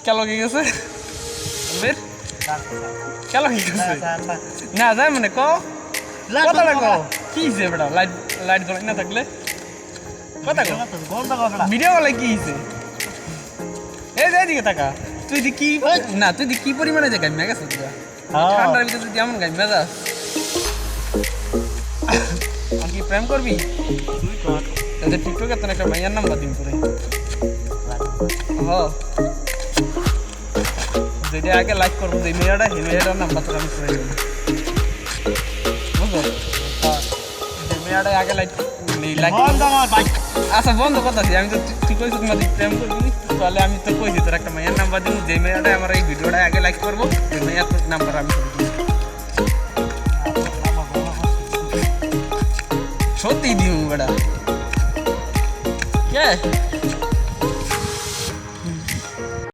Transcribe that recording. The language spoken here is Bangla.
কেন কি গেছে কেন কি গেছে না যায় মানে কথাটা কো কি হয়েছে বেটা লাইট লাইট জ্বলাই না থাকলে কথা কো ভিডিও বলে কি হয়েছে এই যে এদিকে টাকা তুই দি কি না তুই দি কি পরিমাণে যে গাইমা গেছিস ঠান্ডার ভিতরে তুই এমন গাইমা যাস কি প্রেম করবি তাদের টিকটকে তোর একটা মাইয়ার নাম্বার দিন তোরে হ যেটা আগে লাইক করবো যে মেয়েটা এই মেয়েটার নাম্বার তোর আমি করে দেবো বুঝলো যে মেয়েটা আগে লাইক লাইক আচ্ছা বন্ধ কথা আমি তো তুই কইছিস তোমাদের প্রেম করবি তাহলে আমি তো কইছি তোর একটা মেয়ের নাম্বার দিব যে মেয়েটা আমার এই ভিডিওটা আগে লাইক করবো ওই মেয়ের নাম্বার আমি সত্যি দিব বেটা কে